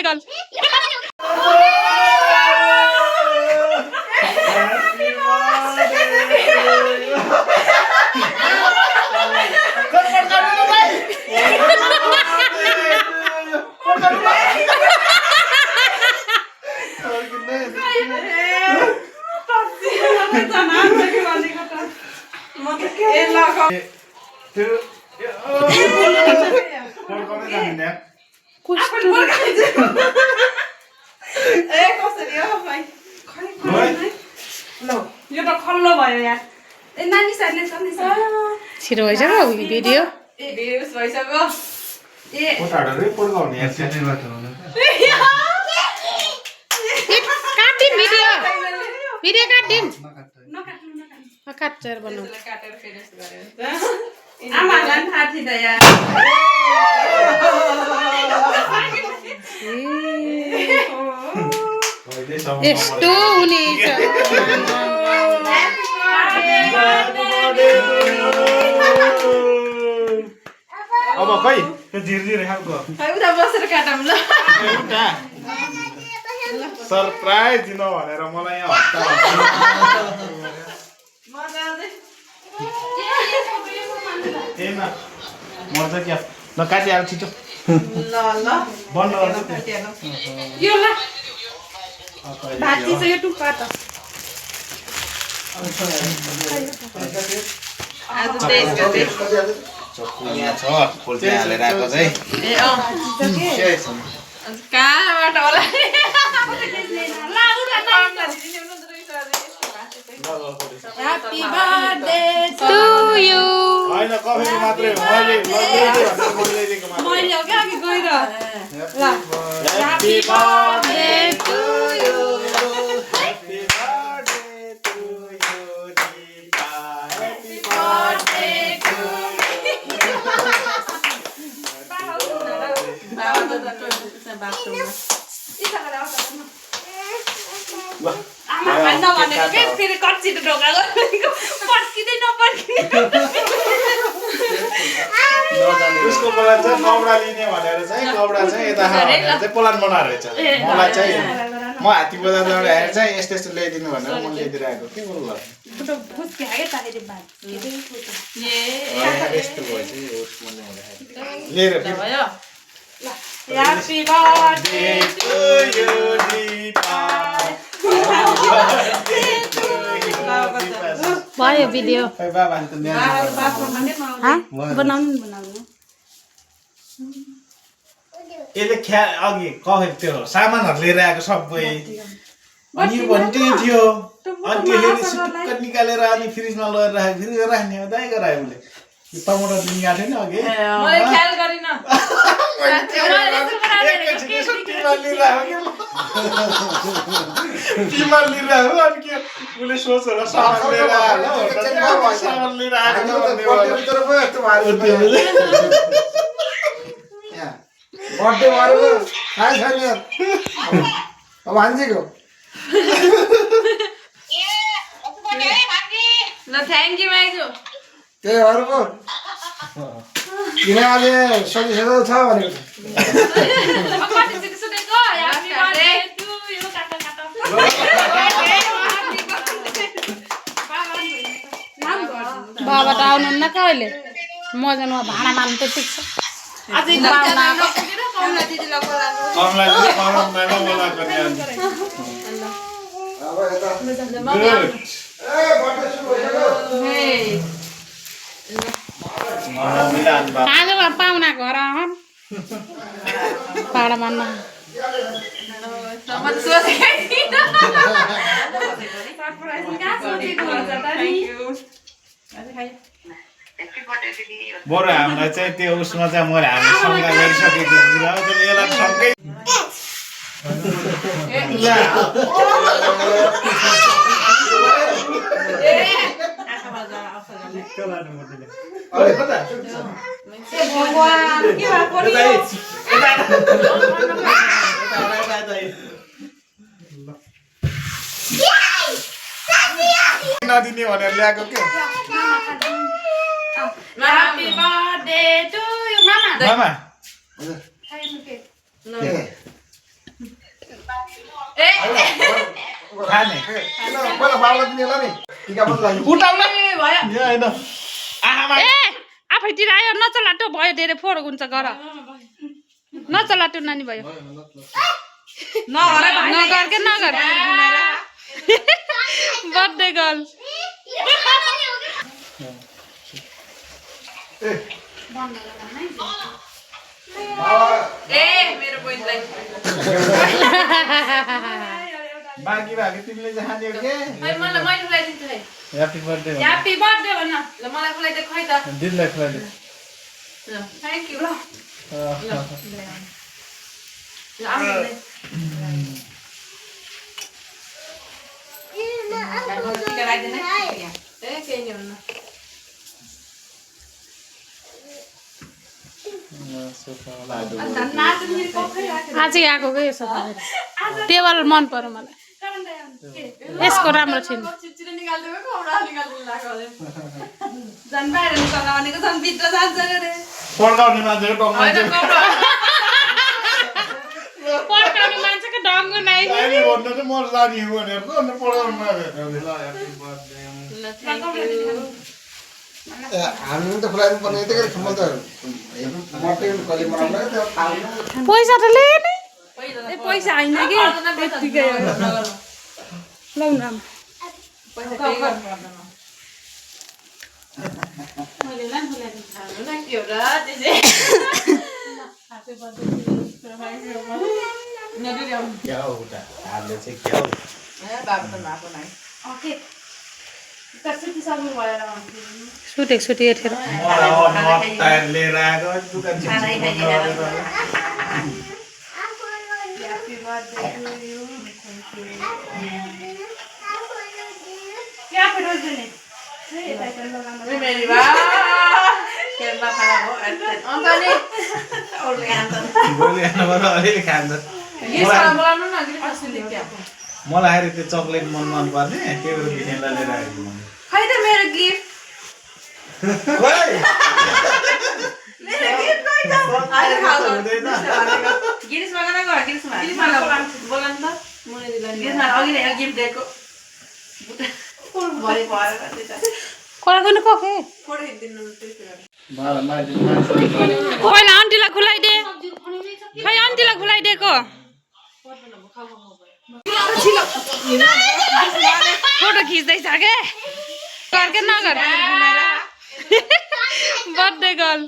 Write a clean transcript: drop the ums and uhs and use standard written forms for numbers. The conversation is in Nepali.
गल छिटो भइसक्यो भिडियो काट्दिन भिडियो भिडियो काट्दिन काटेर बनाऊ यस्तो हुनेछ अब खै झिरझिर खालको सरप्राइज दिनु भनेर मलाई यहाँ मर्छ क्या ल काटिहाल्छ छिटो बन्द चक्कु यहाँ छ पोल्टी हालेर आएको चाहिँ कहाँबाट होला Happy birthday to you. हैन कफी मात्रै मैले ल्याइदिएको मात्रै मैले हो के अघि गएर ल Happy birthday to you. Happy birthday to you Deepa Happy birthday to आमा भन्न भनेको के फेरि कच्चिलो ढोका गरेको पड्किँदै नपड्किने उसको मलाई चाहिँ कपडा लिने भनेर चाहिँ कपडा चाहिँ यता चाहिँ प्लान बनाएर रहेछ मलाई चाहिँ म हात्ती बजारबाट आएर चाहिँ यस्तो यस्तो ल्याइदिनु भनेर म ल्याइदिरहेको के बोल्नु फुटो फुस्के आए ताले बात यस्तो भयो चाहिँ लिएर भयो Happy birthday to you Deepa भयो भिडियो खै बाबा नि त बनाउनु यसले अघि कफी त्यो सामानहरू लिएर आएको सबै अनि यो भने त्यही थियो अनि त्यो फेरि सुटुक्क निकालेर अनि फ्रिजमा लगेर राखेको फ्रिज राख्ने हो दाइ गरायो उसले टमाटर लिनु गएको थिएन अघि मैले ख्याल गरिन टिमा लिइरहेको अनि के उसले सोचेर सामान लिएर आयो सामान लिएर आएको बर्थडे गरेको थाहै छैन अब भान्जीको ल थ्याङ्क यू माइजू त्यही भएर पो किन आज सजिलो छ भनेको बाबा त आउनुहुन्न कहिले मजामा भाँडा मान्नु त ठिक छ अझै कमला दिदीलाई बोलाएको अब यता आजमा पाहुना घर आउन् भाँडा मान्न बरु हामीलाई चाहिँ त्यो उसमा चाहिँ मैले हामी शङ्का गरिसकेको कुरा यसलाई सँगै नदिने भनेर ल्याएको के Happy birthday to you, Mama. मामा खाने पहिला बाबुलाई दिने होला नि टिका पनि लाग्यो उठाउन ए भयो यो होइन आमा ए आफैतिर आयो नचलाटो भयो धेरै फोहोर हुन्छ गर नचलाटो नानी भयो नगर नगर के नगर बर्थडे गर्ल ए मेरो बहिनीलाई बाँकी भएको तिमीले चाहिँ खाने हो के मलाई मैले खुलाइदिन्छु है ह्याप्पी बर्थडे ह्याप्पी बर्थडे भन्न ल मलाई खुलाइदिएको खै त दिदीलाई खुवाइदियो थ्याङ्क यू ल टिका लगाइदिनु है ए केही नि हुन्न आज आएको के यसो टेबल मन पर्यो मलाई यसको राम्रो छैन चिचिरो निकाल्दियो कौडा निकाल्दिनु लाग्यो झन् बाहिर निकाल्न भनेको झन् भित्र जान्छ अरे पड्काउने मान्छेको होइन टङ्ग कौडा पड्काउने मान्छेको ढङ्ग नै अहिले भन्नु चाहिँ म जाने हो भनेर त अन्त पड्काउनु मान्छे ल ह्याप्पी बर्थडे हामीले त खुलाइदिनु पर्ने यतिकै म त मर्दै कहिले मनाउनु त्यो खानु पैसा त ल्याए नि ए पैसा हैन कि यतिकै लौ न पैसा पे गर्नु पर्दैन मैले लान खुलाइदिनु न के हो र त्यसै क्या हो उता हालले चाहिँ क्या हो ए बाबु त माको नाइ ओके कसरी सक्नु भयो र सुटे एठेर मलाई टायर लिएर आएको दुकान ह्यापी बर्थडे टु यु क्या फिर देने मेरी वाह केला खाना हो अन्त नि ओले अन्त गोली खानु अलिअलि खान्छ ये सारा बोलाउनु न कि कसले क्या मलाई हेरे त्यो चक्लेट मन पर्ने त्यही भएर बिहेनलाई लिएर आएको खै त मेरो गिफ्ट मेरो गिफ्ट खै त अहिले खाऊ गिरिस मगाना गयो गिरिस बोलाउनु त मुने दिलाई गिरिस अघि नै गिफ्ट दिएको भरि भएर कोराको कोके फोटो दिनु त्यस्तो पहिला आन्टीलाई खुलाइदे खै आन्टीलाई खुलाइदिएको फोटो खिच्दैछ के नगर बर्थडे गर्ल